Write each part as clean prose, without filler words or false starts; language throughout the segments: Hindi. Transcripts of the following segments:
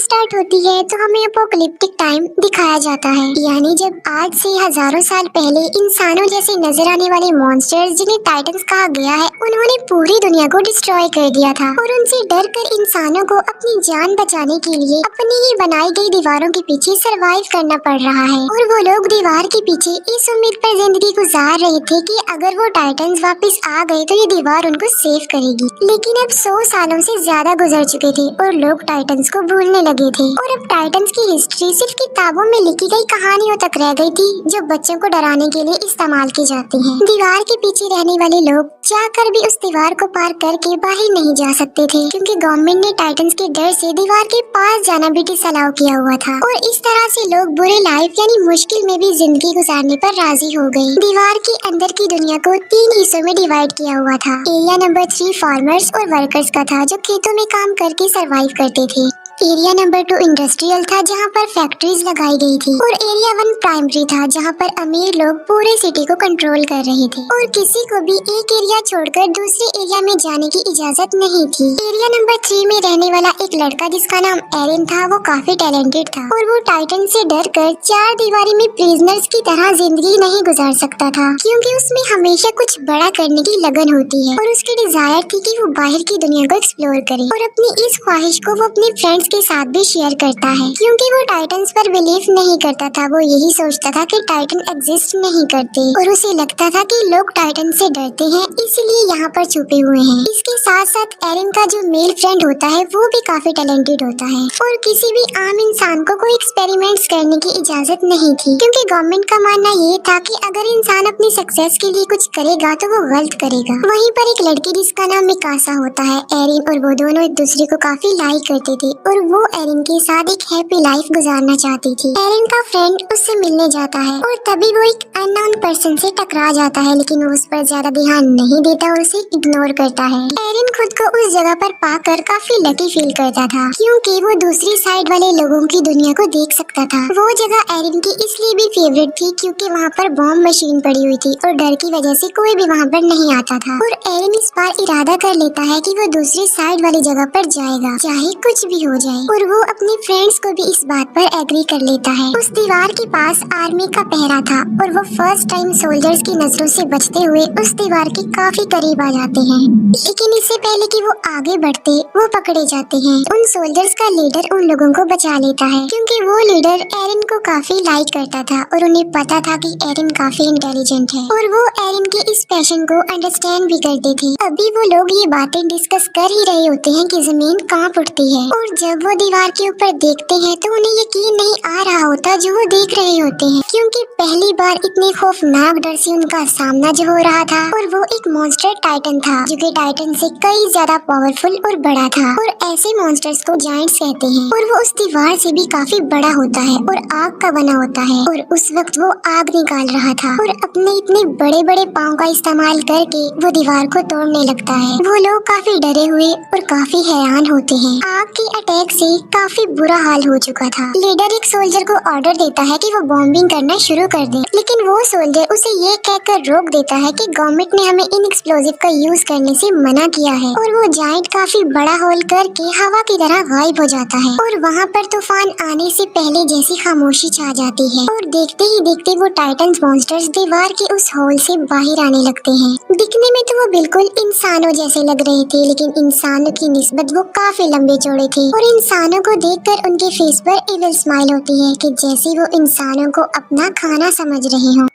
स्टार्ट होती है तो हमें अपोकलिप्टिक टाइम दिखाया जाता है, यानी जब आज से हजारों साल पहले इंसानों जैसे नजर आने वाले मॉन्स्टर्स जिन्हें टाइटन्स कहा गया है, उन्होंने पूरी दुनिया को डिस्ट्रॉय कर दिया था और उनसे डरकर इंसानों को अपनी जान बचाने के लिए अपनी ही बनाई गई दीवारों के पीछे सरवाइव करना पड़ रहा है। और वो लोग दीवार के पीछे इस उम्मीद पर जिंदगी गुजार रहे थे कि अगर वो टाइटन्स वापस आ गए तो ये दीवार उनको सेव करेगी। लेकिन अब 100 सालों से ज्यादा गुजर चुके थे और लोग टाइटन्स को भूलने लगे थे और अब टाइटन्स की हिस्ट्री सिर्फ किताबों में लिखी गई कहानियों तक रह गई थी, जो बच्चों को डराने के लिए इस्तेमाल की जाती हैं। दीवार के पीछे रहने वाले लोग चाहकर भी उस दीवार को पार करके बाहर नहीं जा सकते थे, क्योंकि गवर्नमेंट ने टाइटन्स के डर से दीवार के पास जाना भी डिसअलाउ किया हुआ था। और इस तरह से लोग बुरे लाइफ यानी मुश्किल में भी जिंदगी गुजारने पर राजी हो गए। दीवार के अंदर की दुनिया को 3 हिस्सों में डिवाइड किया हुआ था। एरिया नंबर 3 फार्मर्स और वर्कर्स का था, जो खेतों में काम करके सरवाइव करते थे। एरिया नंबर 2 इंडस्ट्रियल था, जहाँ पर फैक्ट्रीज लगाई गई थी। और एरिया 1 प्राइमरी था, जहाँ पर अमीर लोग पूरे सिटी को कंट्रोल कर रहे थे और किसी को भी एक एरिया छोड़कर दूसरे एरिया में जाने की इजाजत नहीं थी। एरिया नंबर 3 में रहने वाला एक लड़का जिसका नाम एरिन था, वो काफी टैलेंटेड था और वो टाइटन से डरकर 4 दीवारी में प्रिजनर्स की तरह जिंदगी नहीं गुजार सकता था, क्योंकि उसमें हमेशा कुछ बड़ा करने की लगन होती है और उसकी डिजायर थी कि वो बाहर की दुनिया को एक्सप्लोर करे। और अपनी इस ख्वाहिश को वो अपने फ्रेंड्स के साथ भी शेयर करता है, क्योंकि वो टाइटन्स पर बिलीव नहीं करता था। वो यही सोचता था कि टाइटन एग्जिस्ट नहीं करते और उसे लगता था कि लोग टाइटन से डरते हैं, इसलिए यहाँ पर छुपे हुए हैं। इसके साथ साथ एरिन का जो मेल फ्रेंड होता है वो भी काफी टैलेंटेड होता है और किसी भी आम इंसान को कोई एक्सपेरिमेंट्स करने की इजाजत नहीं थी, क्योंकि गवर्नमेंट का मानना ये था कि अगर इंसान अपनी सक्सेस के लिए कुछ करेगा तो वो गलत करेगा। वहीं पर एक लड़की जिसका नाम मिकासा होता है, एरिन और वो दोनों एक दूसरे को काफी लाइक करते थे और वो एरिन के साथ एक हैप्पी लाइफ गुजारना चाहती थी। एरिन का फ्रेंड उससे मिलने जाता है और तभी वो एक अननोन पर्सन से टकरा जाता है, लेकिन वो उस पर ज्यादा ध्यान नहीं देता और उसे इग्नोर करता है। एरिन खुद को उस जगह पर पाकर काफी लकी फील करता था, क्योंकि वो दूसरी साइड वाले लोगों की दुनिया को देख सकता था। वो जगह एरिन की इसलिए भी फेवरेट थी क्योंकि वहाँ पर बॉम्ब मशीन पड़ी हुई थी और डर की वजह से कोई भी वहाँ पर नहीं आता था। और एरिन इस बार इरादा कर लेता है कि वो दूसरी साइड वाली जगह पर जाएगा, चाहे कुछ भी हो जाए। और वो अपने फ्रेंड्स को भी इस बात पर एग्री कर लेता है। उस दीवार के पास आर्मी का पहरा था और वो फर्स्ट टाइम सोल्जर्स की नजरों से बचते हुए उस दीवार के काफी करीब आ जाते हैं। लेकिन इससे पहले कि वो आगे बढ़ते, वो पकड़े जाते हैं। उन सोल्जर्स का लीडर उन लोगों को बचा लेता है, क्योंकि वो लीडर एरिन को काफी लाइक करता था और उन्हें पता था कि एरिन काफी इंटेलिजेंट है और वो एरिन के इस पैशन को अंडरस्टैंड भी करते थे। अभी वो लोग ये बातें डिस्कस कर ही रहे होते हैं कि जमीन कांप उठती है और जब वो दीवार के ऊपर देखते हैं तो उन्हें यकीन नहीं आ रहा होता जो वो देख रहे होते हैं, क्योंकि पहली बार इतने खौफनाक डर से उनका सामना जो हो रहा था। और वो एक मॉन्स्टर टाइटन था, जो कि टाइटन से कई ज्यादा पावरफुल और बड़ा था और ऐसे मॉन्स्टर्स को जायंट्स कहते हैं। और वो उस दीवार से भी काफी बड़ा होता है और आग का बना होता है और उस वक्त वो आग निकाल रहा था और अपने इतने बड़े बड़े पाँव का इस्तेमाल करके वो दीवार को तोड़ने लगता है। वो लोग काफी डरे हुए और काफी हैरान होते हैं। आग के अटैक से काफी बुरा हाल हो चुका था। लीडर एक सोल्जर को ऑर्डर देता है कि वो बॉम्बिंग करना शुरू कर दे, लेकिन वो सोल्जर उसे ये कहकर रोक देता है कि गवर्नमेंट ने हमें इन एक्सप्लोजिव का यूज करने से मना किया है। और वो जायंट काफी बड़ा होल करके हवा की तरह गायब हो जाता है और वहाँ पर तूफान आने से पहले जैसी खामोशी छा जाती है और देखते ही देखते वो टाइटन्स मॉन्स्टर्स दीवार के उस होल से बाहर आने लगते हैं। दिखने में तो वो बिल्कुल इंसानों जैसे लग रहे थे, लेकिन इंसानों की निस्बत वो काफी लंबे चौड़े थे और इंसानों को देखकर उनके फेस पर इविल स्माइल होती है कि जैसे वो इंसानों को अपना खाना समझ रहे हों।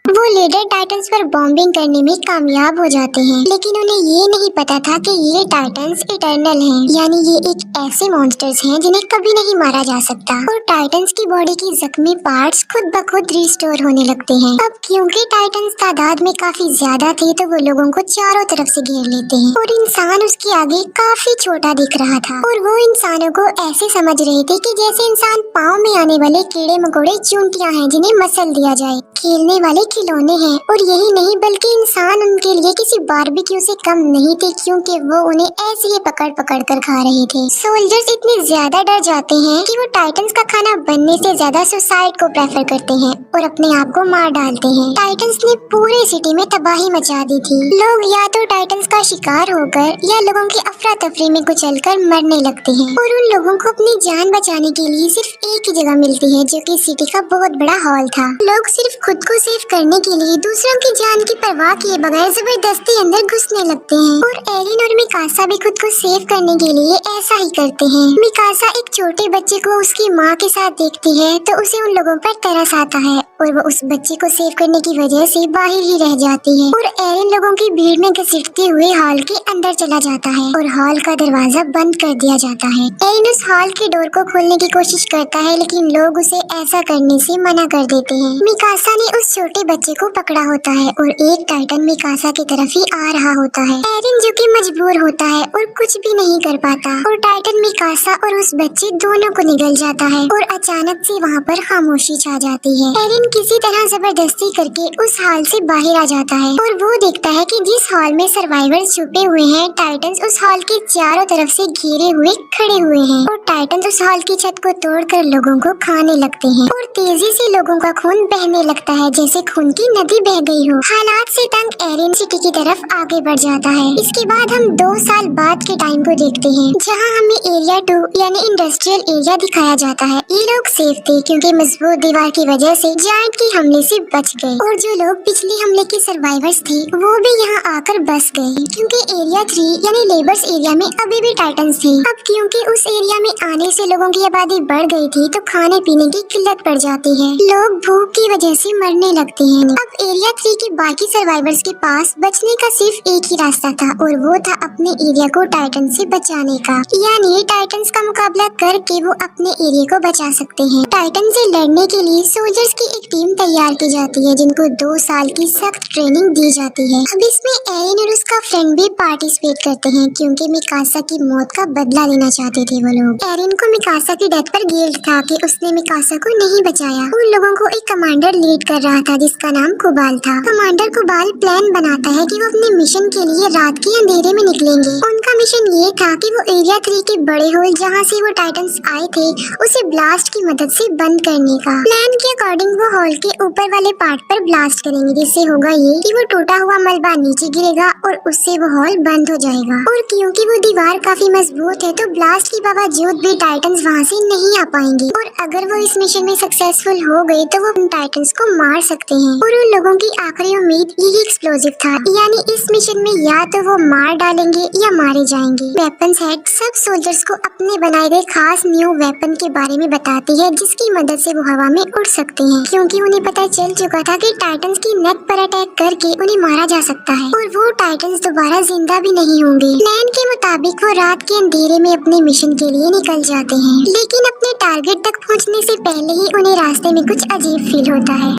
वो लीडर टाइटन्स पर बॉम्बिंग करने में कामयाब हो जाते हैं, लेकिन उन्हें ये नहीं पता था कि ये टाइटन्स इटर्नल हैं, यानी ये एक ऐसे मॉन्स्टर्स हैं जिन्हें कभी नहीं मारा जा सकता। और टाइटन्स की बॉडी की जख्मी पार्ट्स खुद ब खुद रिस्टोर होने लगते हैं। अब क्योंकि टाइटन्स तादाद में काफी ज्यादा थे तो वो लोगों को चारों तरफ से घेर लेते हैं और इंसान उसके आगे काफी छोटा दिख रहा था। और वो इंसानों को ऐसे समझ रहे थे कि जैसे इंसान पाँव में आने वाले कीड़े मकोड़े चूंटियां हैं जिन्हें मसल दिया जाए, खेलने वाले खिलौने हैं। और यही नहीं बल्कि इंसान उनके लिए किसी बारबेक्यू से कम नहीं थे, क्योंकि वो उन्हें ऐसे ही पकड़ पकड़ कर खा रहे थे। सोल्जर्स इतने ज्यादा डर जाते हैं कि वो टाइटन्स का खाना बनने से ज्यादा सुसाइड को प्रेफर करते हैं और अपने आप को मार डालते हैं। टाइटन्स ने पूरे सिटी में तबाही मचा दी थी। लोग या तो टाइटन्स का शिकार शिकार होकर या लोगों की अफरा तफरी में कुचलकर मरने लगते हैं और उन लोगों को अपनी जान बचाने के लिए सिर्फ एक ही जगह मिलती है, जो कि सिटी का बहुत बड़ा हॉल था। लोग सिर्फ खुद को सेव करने के लिए दूसरों की जान की परवाह किए बगैर जबरदस्ती अंदर घुसने लगते हैं और एरिन और मिकासा भी खुद को सेव करने के लिए ऐसा ही करते हैं। मिकासा एक छोटे बच्चे को उसकी माँ के साथ देखती है तो उसे उन लोगों पर तरस आता है और वो उस बच्चे को सेव करने की वजह से बाहर ही रह जाती है और एरिन लोगों की भीड़ में घसीटते हुए हॉल के अंदर चला जाता है और हॉल का दरवाजा बंद कर दिया जाता है। एरिन उस हॉल के डोर को खोलने की कोशिश करता है, लेकिन लोग उसे ऐसा करने से मना कर देते हैं। मिकासा ने उस छोटे बच्चे को पकड़ा होता है और एक टाइटन मिकासा की तरफ ही आ रहा होता है। एरिन जो कि मजबूर होता है और कुछ भी नहीं कर पाता और टाइटन मिकासा और उस बच्चे दोनों को निगल जाता है और अचानक से वहाँ पर खामोशी छा जाती है। एरिन किसी तरह जबरदस्ती करके उस हॉल से बाहर आ जाता है और वो देखता है कि जिस हॉल में सर्वाइवर्स छुपे हुए हैं, टाइटन्स उस हॉल के चारों तरफ से घिरे हुए खड़े हुए हैं और टाइटन्स उस हॉल की छत को तोड़कर लोगों को खाने लगते हैं और तेजी से लोगों का खून बहने लगता है जैसे खून की नदी बह गई हो। हालात से तंग एरिन सिटी की तरफ आगे बढ़ जाता है। इसके बाद हम 2 साल बाद के टाइम को देखते हैं, जहाँ हमें एरिया 2 यानी इंडस्ट्रियल एरिया दिखाया जाता है। ये लोग सेफ थे क्योंकि मजबूत दीवार की वजह से जायंट के हमले से बच गए और जो लोग पिछले हमले के सर्वाइवर्स थे वो भी यहाँ आकर बस गए क्योंकि एरिया 3 यानी लेबर्स एरिया में अभी भी टाइटन्स थे। अब क्योंकि उस एरिया में आने से लोगों की आबादी बढ़ गई थी तो खाने पीने की किल्लत पड़ जाती है, लोग भूख की वजह से मरने लगते हैं। अब एरिया 3 के बाकी सर्वाइवर्स के पास बचने का सिर्फ एक ही रास्ता था और वो था अपने एरिया को टाइटन से बचाने का, यानी टाइटन्स का मुकाबला करके वो अपने एरिया को बचा सकते हैं। टाइटन से लड़ने के लिए सोल्जर्स की एक टीम तैयार की जाती है जिनको 2 साल की सख्त ट्रेनिंग दी जाती है। अब इसमें एरिन और उसका फ्रेंड भी पार्टिसिपेट करते हैं क्योंकि मिकासा की मौत का बदला लेना चाहते थे वो लोग। एरिन को मिकासा की डेथ पर गिल्ट था कि उसने मिकासा को नहीं बचाया। उन लोगों को एक कमांडर लीड कर रहा था जिसका नाम कुबाल था। कमांडर कुबाल प्लान बनाता है कि वो अपने मिशन के लिए रात के अंधेरे में निकलेंगे। उनका मिशन ये था कि वो एरिया 3 के बड़े होल जहाँ से वो टाइटन्स आए थे उसे ब्लास्ट की मदद से बंद करने का। प्लान के अकॉर्डिंग वो हॉल के ऊपर वाले पार्ट पर ब्लास्ट करेंगे, जिससे होगा ये कि वो टूटा हुआ मलबा नीचे गिरेगा और उससे वो हॉल बंद हो जाएगा। और क्योंकि वो दीवार काफी मजबूत है तो ब्लास्ट के बावजूद भी टाइटन्स वहाँ से नहीं आ पाएंगे और अगर वो इस मिशन में सक्सेसफुल हो गए तो वो उन टाइटन्स को मार सकते हैं। और उन लोगों की आखिरी उम्मीद यही एक्सप्लोजिव था, यानी इस मिशन में या तो वो मार डालेंगे या मारे जाएंगे। वेपन्स हेड सब सोल्जर्स को अपने बनाए गए खास न्यू वेपन के बारे में बताती है जिसकी मदद से वो हवा में उड़ सकते हैं, क्योंकि उन्हें पता चल चुका था कि टाइटन्स की नेक पर अटैक करके उन्हें मारा जा सकता है और वो टाइटन्स दोबारा जिंदा भी नहीं होंगे। प्लान के मुताबिक वो रात के अंधेरे में अपने मिशन के लिए निकल जाते हैं, लेकिन अपने टारगेट तक पहुंचने से पहले ही उन्हें रास्ते में कुछ अजीब फील होता है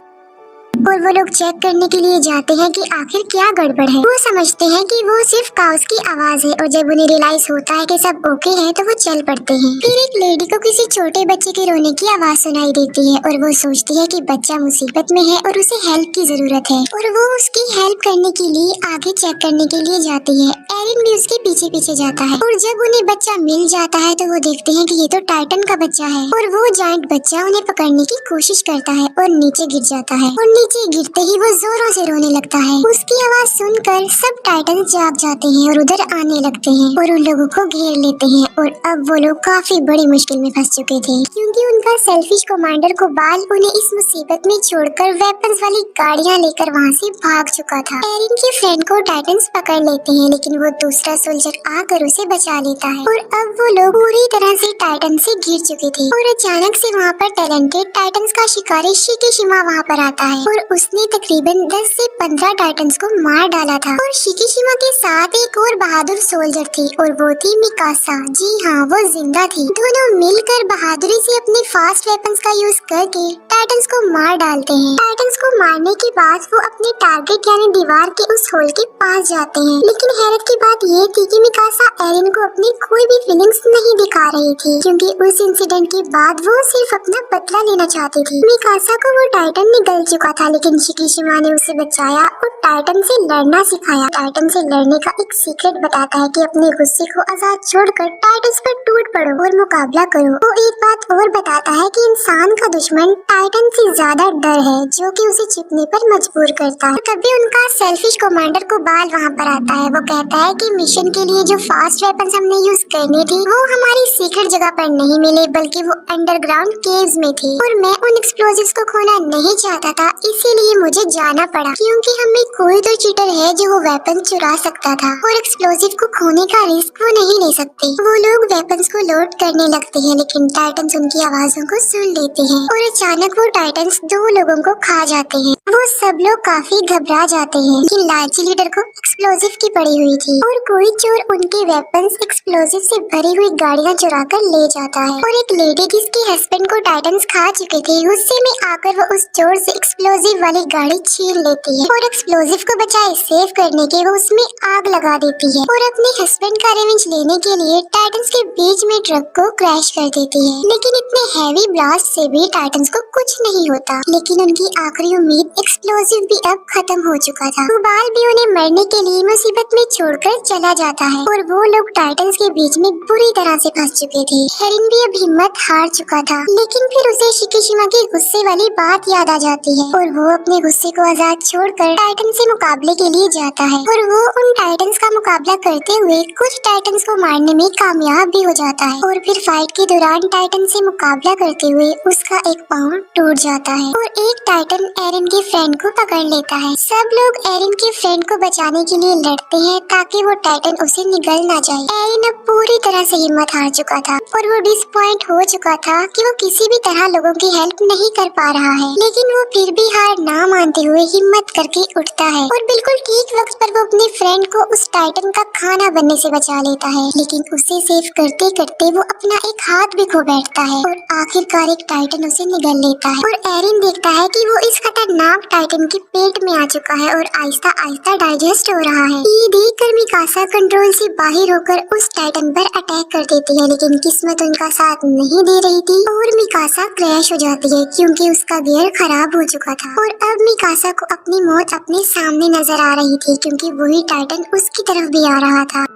और वो लोग चेक करने के लिए जाते हैं कि आखिर क्या गड़बड़ है। वो समझते हैं कि वो सिर्फ काउस की आवाज है और जब उन्हें रियलाइज होता है कि सब ओके है तो वो चल पड़ते हैं। फिर एक लेडी को किसी छोटे बच्चे के रोने की आवाज सुनाई देती है और वो सोचती है कि बच्चा मुसीबत में है और उसे हेल्प की जरूरत है और वो उसकी हेल्प करने के लिए आगे चेक करने के लिए जाती है। एरिन भी उसके पीछे पीछे जाता है और जब उन्हें बच्चा मिल जाता है तो वो देखते हैं कि ये तो टाइटन का बच्चा है और वो जायंट बच्चा उन्हें पकड़ने की कोशिश करता है और नीचे गिर जाता है और नीचे गिरते ही वो जोरों से रोने लगता है। उसकी आवाज सुनकर सब टाइटन जाग जाते हैं और उधर आने लगते हैं और उन लोगों को घेर लेते हैं और अब वो लोग काफी बड़ी मुश्किल में फंस चुके थे क्योंकि उनका सेल्फिश कमांडर कुबाल उन्हें इस मुसीबत में छोड़कर वेपन्स वाली गाड़ियां लेकर वहाँ से भाग चुका था। एरिन के फ्रेंड को टाइटन्स पकड़ लेते हैं लेकिन वो दूसरा सोल्जर आकर उसे बचा लेता है और अब वो लोग पूरी तरह से टाइटन से घिर चुके थे और अचानक से वहाँ पर टैलेंटेड टाइटन्स का शिकारी शिकीशिमा वहाँ पर आता है और उसने तकरीबन 10 से 15 टाइटन्स को मार डाला था और शिकीशिमा के साथ एक और बहादुर सोल्जर थी और वो थी मिकासा। जी हाँ, वो जिंदा थी। दोनों मिलकर बहादुरी से अपने फास्ट वेपन्स का यूज करके टाइटन्स को मार डालते हैं। टाइटन्स को मारने के बाद वो अपने टारगेट यानी दीवार के उस होल के पास जाते हैं, लेकिन हैरत की बात ये थी कि मिकासा एरिन को अपनी कोई भी फीलिंग्स नहीं दिखा रही थी क्योंकि उस इंसिडेंट के बाद वो सिर्फ अपना बदला लेना चाहती थी। मिकासा को वो टाइटन निगल चुका था लेकिन शिकीशिमा ने उसे बचाया और टाइटन से लड़ना सिखाया। टाइटन से लड़ने का एक सीक्रेट बताता है कि अपने गुस्से को आजाद छोड़कर टाइटन्स पर टूट पड़ो और मुकाबला करो। वो एक बात और बताता है कि इंसान का दुश्मन टाइटन से ज्यादा डर है, जो कि उसे छिपने पर मजबूर करता है। तभी उनका सेल्फिश कमांडर कोबाल वहाँ पर आता है। वो कहता है कि मिशन के लिए जो फास्ट वेपन्स हमने यूज करनी थी वो हमारी सीक्रेट जगह पर नहीं मिले, बल्कि वो अंडरग्राउंड केव्स में थी और मैं उन एक्सप्लोजिव्स को खोना नहीं चाहता था, इसीलिए मुझे जाना पड़ा, क्योंकि हमें कोई तो चीटर है जो वो वेपन चुरा सकता था और एक्सप्लोजिव को खोने का रिस्क वो नहीं ले सकते। वो लोग वेपन्स को लोड करने लगते हैं, लेकिन टाइटन्स उनकी आवाजों को सुन लेते हैं और अचानक वो टाइटन्स 2 लोगों को खा जाते हैं। वो सब लोग काफी घबरा जाते हैं कि लालची लीडर को एक्सप्लोजिव की पड़ी हुई थी और कोई चोर उनके वेपन्स एक्सप्लोजिव से भरी हुई गाड़ियां चुरा कर ले जाता है। और एक लेडी जिसके हस्बैंड को टाइटन्स खा चुके थे, गुस्से में आकर वो उस चोर से एक्सप्लोजिव वाली गाड़ी छीन लेती है और एक्सप्लोजिव को बचाए सेव करने के वो उसमें आग लगा देती है और अपने हस्बैंड का रिवेंज लेने के लिए टाइटन्स के बीच में ट्रक को क्रैश कर देती है। लेकिन इतने हैवी ब्लास्ट से भी टाइटन्स को कुछ नहीं होता, लेकिन उनकी आखिरी उम्मीद एक्सप्लोजिव भी अब खत्म हो चुका था। कोबाल भी उन्हें मरने के लिए मुसीबत में छोड़कर चला जाता है और वो लोग टाइटन्स के बीच में बुरी तरह से फंस चुके थे। हेरिन भी अब हिम्मत हार चुका था, लेकिन फिर उसे शिकीशिमा की गुस्से वाली बात याद आ जाती है और वो अपने गुस्से को आजाद छोड़कर टाइटन से मुकाबले के लिए जाता है और वो उन टाइटन्स का मुकाबला करते हुए कुछ टाइटन्स को मारने में कामयाब भी हो जाता है और फिर फाइट के दौरान टाइटन से मुकाबला करते हुए उसका एक पाँव टूट जाता है और एक टाइटन एरिन के फ्रेंड को पकड़ लेता है। सब लोग एरिन के फ्रेंड को बचाने के लिए लड़ते हैं ताकि वो टाइटन उसे निगल ना जाए। एरिन अब पूरी तरह से हिम्मत हार चुका था और वो डिसपॉइंट हो चुका था कि वो किसी भी तरह लोगों की हेल्प नहीं कर पा रहा है, लेकिन वो फिर भी हार ना मानते हुए हिम्मत करके उठता है और बिल्कुल ठीक वक्त पर वो अपने फ्रेंड को उस टाइटन का खाना बनने से बचा लेता है। लेकिन उसे सेव करते करते वो अपना एक हाथ भी खो बैठता है और आखिरकार एक टाइटन उसे निगल लेता है और एरिन देखता है कि वो इस खतरनाक टाइटन के पेट में आ चुका है और आहिस्ता आहिस्ता डाइजेस्ट हो रहा है। ये देखकर मिकासा कंट्रोल से बाहर होकर उस टाइटन पर अटैक कर देती है, लेकिन किस्मत उनका साथ नहीं दे रही थी और मिकासा क्रैश हो जाती है क्योंकि उसका गियर खराब हो चुका था और अब मिकासा को अपनी मौत अपने सामने नजर आ रही थी क्योंकि वही टाइटन उसकी तरफ भी आ रहा था।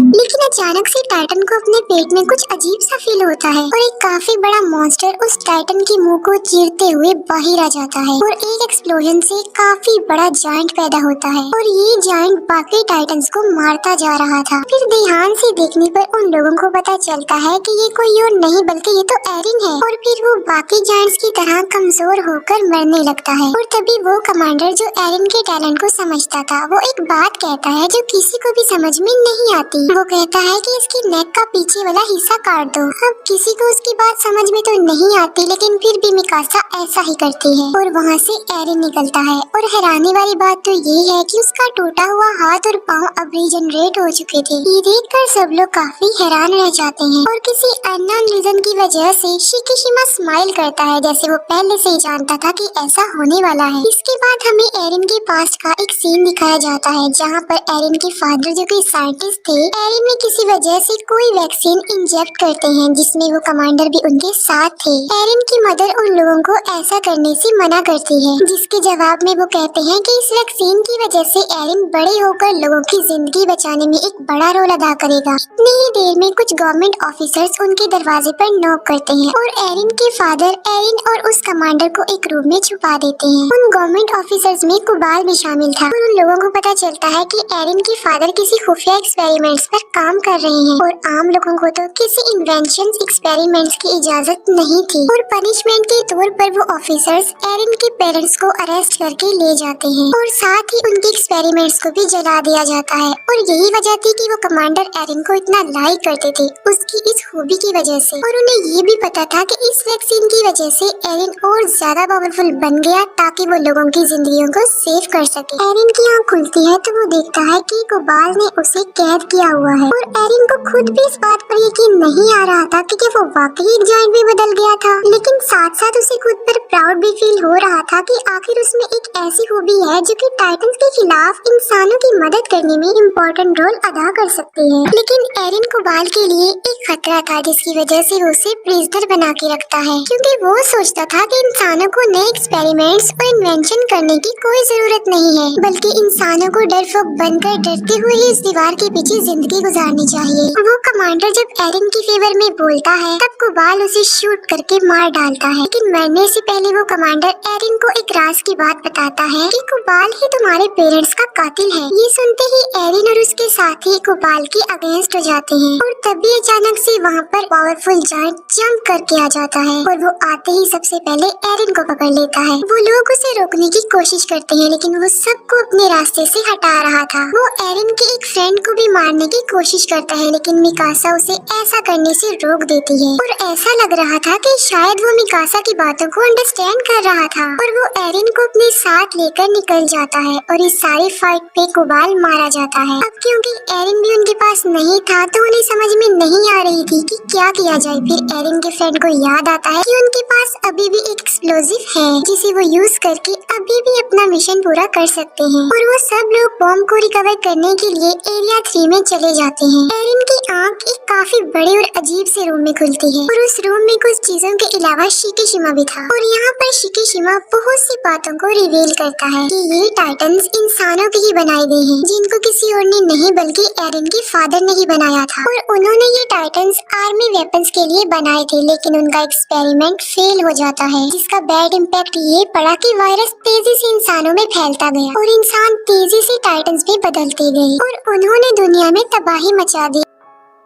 लेकिन अचानक से टाइटन को अपने पेट में कुछ अजीब सा फील होता है और एक काफी बड़ा मॉन्स्टर उस टाइटन की मुंह को चीरते हुए बाहर आ जाता है और एक एक्सप्लोजन से काफी बड़ा जायंट पैदा होता है और ये जायंट बाकी टाइटन्स को मारता जा रहा था। फिर ध्यान से देखने पर उन लोगों को पता चलता है कि ये कोई और नहीं बल्कि ये तो एरिन है और फिर वो बाकी जायंट्स की तरह कमजोर होकर मरने लगता है और तभी वो कमांडर जो एरिन के टैलेंट को समझता था वो एक बात कहता है जो किसी को भी समझ में नहीं आती। वो कहता है कि इसकी नेक का पीछे वाला हिस्सा काट दो। अब किसी को उसकी बात समझ में तो नहीं आती, लेकिन फिर भी मिकासा ऐसा ही करती है और वहाँ से एरिन निकलता है और हैरानी वाली बात तो ये है कि उसका टूटा हुआ हाथ और पाँव अब रीजनरेट हो चुके थे। ये देखकर सब लोग काफी हैरान रह जाते हैं और किसी अननोन रीजन की वजह से शिकीशिमा स्माइल करता है जैसे वो पहले से ही जानता था कि ऐसा होने वाला है। इसके बाद हमें एरिन के पास्ट का एक सीन दिखाया जाता है जहाँ पर एरिन के फादर जो कि साइंटिस्ट थे, एरिन में किसी वजह से कोई वैक्सीन इंजेक्ट करते हैं जिसमें वो कमांडर भी उनके साथ थे। एरिन की मदर उन लोगों को ऐसा करने से मना करती है, जिसके जवाब में वो कहते हैं कि इस वैक्सीन की वजह से एरिन बड़े होकर लोगों की जिंदगी बचाने में एक बड़ा रोल अदा करेगा। इतनी ही देर में कुछ गवर्नमेंट ऑफिसर्स उनके दरवाजे पर नॉक करते हैं और एरिन के फादर एरिन और उस कमांडर को एक रूम में छुपा देते हैं। उन गवर्नमेंट ऑफिसर्स में कोबाल भी शामिल था और उन लोगों को पता चलता है कि एरिन के फादर किसी खुफिया एक्सपेरिमेंट्स पर काम कर रहे हैं और आम लोगों को तो किसी इन्वेंशन एक्सपेरिमेंट्स की इजाजत नहीं थी और पनिशमेंट के तौर पर वो ऑफिसर्स एरिन के पेरेंट्स को अरेस्ट करके ले जाते हैं और साथ ही उनके एक्सपेरिमेंट्स को भी जला दिया जाता है और यही वजह थी कि वो कमांडर एरिन को इतना लाइक करते थे उसकी इस खूबी की वजह से और उन्हें ये भी पता था कि इस वैक्सीन की वजह से एरिन और ज्यादा पावरफुल बन गया ताकि वो लोगों की जिंदगियों को सेव कर सके। एरिन की आँख खुलती है तो वो देखता है कि कोबाल ने उसे कैद किया हुआ है और एरिन को खुद भी इस बात पर यकीन नहीं आ रहा था कि वो वाकई एक जायंट भी बदल गया था, लेकिन साथ साथ उसे खुद पर प्राउड भी फील हो रहा था कि आखिर उसमें एक ऐसी खूबी है जो कि टाइटंस के खिलाफ इंसानों की मदद करने में इम्पोर्टेंट रोल अदा कर सकती है। लेकिन एरिन कोबाल के लिए एक खतरा था जिसकी वजह से वो उसे प्रिजनर बना के रखता है, क्योंकि वो सोचता था कि इंसानों को नए एक्सपेरिमेंट्स और इन्वेंशन करने की कोई जरूरत नहीं है, बल्कि इंसानों को डरपोक बनकर डरते हुए ही इस दीवार के पीछे जिंदगी गुजारनी चाहिए। वो कमांडर जब एरिन के फेवर में बोलता है तब कोबाल उसे शूट करके मार डालता है, लेकिन मरने से पहले वो कमांडर एरिन को एक राज की बात बताता है कि कोबाल ही तुम्हारे पेरेंट्स का कातिल है। ये सुनते ही एरिन और उसके साथी कोबाल के अगेंस्ट हो जाते हैं और तभी अचानक से वहाँ पर पावरफुल जायंट जंप करके आ जाता है और वो आते ही सबसे पहले एरिन को पकड़ लेता है। वो लोग उसे रोकने की कोशिश करते हैं, लेकिन वो सबको अपने रास्ते से हटा रहा था। वो एरिन के एक फ्रेंड को भी मारने की कोशिश करता है, लेकिन मिकासा उसे ऐसा करने से रोक देती है और ऐसा लग रहा था कि शायद वो मिकासा की बातों को अंडरस्टैंड कर रहा था और वो एरिन को अपने साथ लेकर निकल जाता है और इस सारी फाइट पे कोबाल मारा जाता है। अब क्योंकि एरिन भी उनके पास नहीं था तो उन्हें समझ में नहीं आ रही थी कि क्या किया जाए। फिर एरिन के फ्रेंड को याद आता है कि उनके पास अभी भी एक एक्सप्लोजिव है जिसे वो यूज करके अभी भी अपना मिशन पूरा कर सकते हैं और वो सब लोग बॉम्ब को रिकवर करने के लिए एरिया 3 में चले जाते हैं। एरिन की आंख एक काफी बड़े और अजीब से रूम में खुलती है और उस रूम में कुछ चीजों के अलावा शिकिशिमा भी था और यहाँ पर शिकिशिमा बहुत सी बातों को रिवील करता है कि ये टाइटन्स इंसानों की ही बनाई गई हैं, जिनको किसी और ने नहीं बल्कि एरिन के फादर ने ही बनाया था और उन्होंने ये टाइटन्स आर्मी वेपन्स के लिए बनाए थे, लेकिन उनका एक्सपेरिमेंट फेल हो जाता है, जिसका बैड इम्पैक्ट ये पड़ा कि वायरस तेजी से इंसानों में फैलता गया और इंसान तेजी से टाइटन्स में बदलते गए और उन्होंने दुनिया में तबाही मचा दी।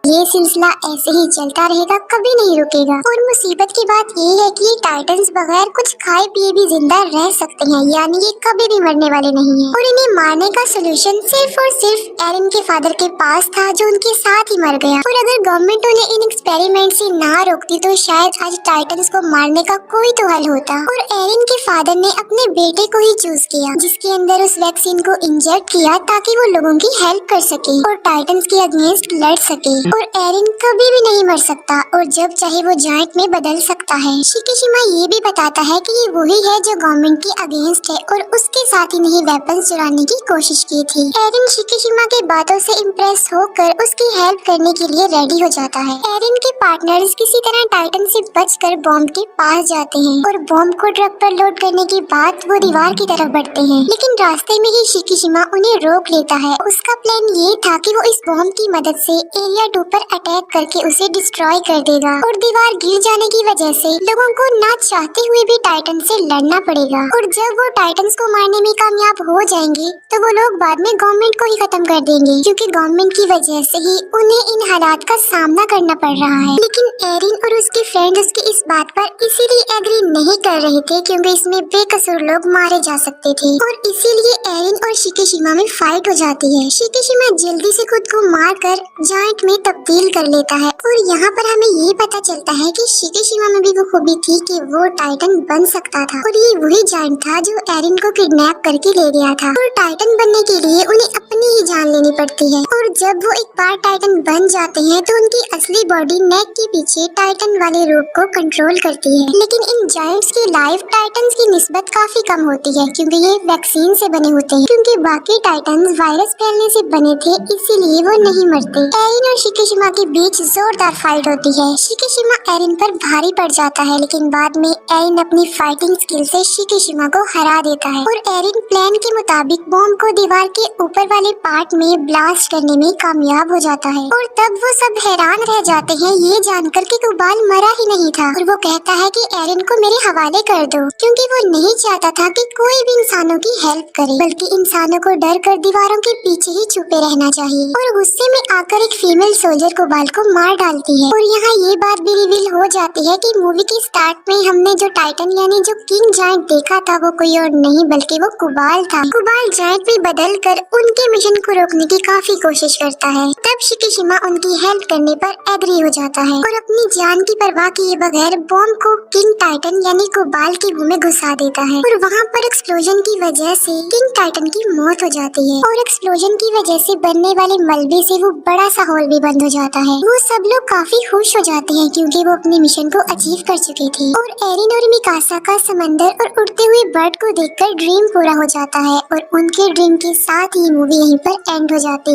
ये सिलसिला ऐसे ही चलता रहेगा, कभी नहीं रुकेगा। और मुसीबत की बात ये है कि ये टाइटन्स बगैर कुछ खाए पिए भी जिंदा रह सकते हैं, यानी ये कभी भी मरने वाले नहीं हैं। और इन्हें मारने का सोल्यूशन सिर्फ और सिर्फ एरिन के फादर के पास था, जो उनके साथ ही मर गया। और अगर गवर्नमेंट उन्हें इन एक्सपेरिमेंट से ना रोकती तो शायद आज टाइटन्स को मारने का कोई तो हल होता। और एरिन के फादर ने अपने बेटे को ही चूज किया, जिसके अंदर उस वैक्सीन को इंजेक्ट किया ताकि वो लोगों की हेल्प कर सके और टाइटन्स के अगेंस्ट लड़ सके। और एरिन कभी भी नहीं मर सकता और जब चाहे वो जायंट में बदल सकता है। शिकिशिमा ये भी बताता है कि ये वही है जो गवर्नमेंट के अगेंस्ट है और उसके साथ ही नहीं वेपन्स चुराने की कोशिश की थी। एरिन शिकिशिमा के बातों से इम्प्रेस होकर उसकी हेल्प करने के लिए रेडी हो जाता है। एरिन के पार्टनर्स किसी तरह टाइटन से बचकर बॉम्ब के पास जाते हैं और बॉम्ब को ट्रक पर लोड करने के बाद वो दीवार की तरफ बढ़ते हैं, लेकिन रास्ते में ही शिकिशिमा उन्हें रोक लेता है। उसका प्लान ये था कि वो इस बॉम्ब की मदद से एरिया 2 पर अटैक करके उसे डिस्ट्रॉय कर देगा और दीवार गिर जाने की वजह से लोगों को ना चाहते हुए भी टाइटन से लड़ना पड़ेगा। और जब वो टाइटन्स को मारने में कामयाब हो जाएंगे तो वो लोग बाद में गवर्नमेंट को ही खत्म कर देंगे, क्योंकि गवर्नमेंट की वजह से ही उन्हें इन हालात का सामना करना पड़ रहा है। लेकिन एरिन और उसके फ्रेंड उसकी इस बात पर इसीलिए एग्री नहीं कर रहे थे क्योंकि इसमें बेकसूर लोग मारे जा सकते थे और इसीलिए एरिन और शिकिशिमा में फाइट हो जाती है। शिकिशिमा जल्दी से खुद को मारकर जायंट में तब्दील कर लेता है और यहाँ पर हमें ये पता चलता है कि शिकिशिमा में भी वो खूबी थी कि वो टाइटन बन सकता था और ये वही जायंट था जो एरिन को किडनैप करके ले गया था। और टाइटन बनने के लिए उन्हें अपनी ही जान लेनी पड़ती है और जब वो एक बार टाइटन बन जाते हैं तो उनकी असली बॉडी नेक के पीछे टाइटन वाले रूप को कंट्रोल करती है। लेकिन इन जायंट्स की लाइफ टाइटन्स की निस्बत काफी कम होती है क्योंकि ये वैक्सीन से बने होते हैं, क्योंकि बाकी टाइटन्स वायरस फैलने से बने थे, इसीलिए वो नहीं मरते। एरिन और शिकिशिमा के बीच जोरदार फाइट होती है। शिकिशिमा एरिन पर भारी पड़ जाता है, लेकिन बाद में एरिन अपनी फाइटिंग स्किल से शिकिशिमा को हरा देता है और एरिन प्लान के मुताबिक बॉम्ब को दीवार के ऊपर वाले पार्ट में ब्लास्ट करने में कामयाब हो जाता है। और तब वो सब हैरान रह जाते हैं ये जानकर कि कोबाल मरा ही नहीं था और वो कहता है कि एरिन को मेरे हवाले कर दो, क्योंकि वो नहीं चाहता था कि कोई भी इंसानों की हेल्प करे, बल्कि इंसानों को डर कर दीवारों के पीछे ही छुपे रहना चाहिए। और गुस्से में आकर एक फीमेल सोल्जर कोबाल को मार डालती है। और यहाँ ये बात भी रिवील हो जाती है कि मूवी के स्टार्ट में हमने जो टाइटन यानी जो किंग जायंट देखा था वो कोई और नहीं बल्कि वो कोबाल था। कोबाल जायंट भी बदल कर उनके मिशन को रोकने की काफी कोशिश करता है। तब शिकिशिमा उनकी हेल्प करने पर एग्री हो जाता है और अपनी जान की परवाह किए बगैर बॉम्ब को किंग टाइटन यानी कोबाल के मुंह में घुसा देता है और वहाँ पर एक्सप्लोजन की वजह से किंग टाइटन की मौत हो जाती है और एक्सप्लोजन की वजह से बनने वाले मलबे से वो बड़ा सा होल भी बंद हो जाता है। वो सब लोग काफी खुश हो जाते हैं क्योंकि वो अपने मिशन को अचीव कर चुके थे। और एरिन और मिकासा का समंदर और उड़ते हुए बर्ड को देखकर ड्रीम पूरा हो जाता है और उनके ड्रीम के साथ ही मूवी यहीं पर एंड हो जाती है।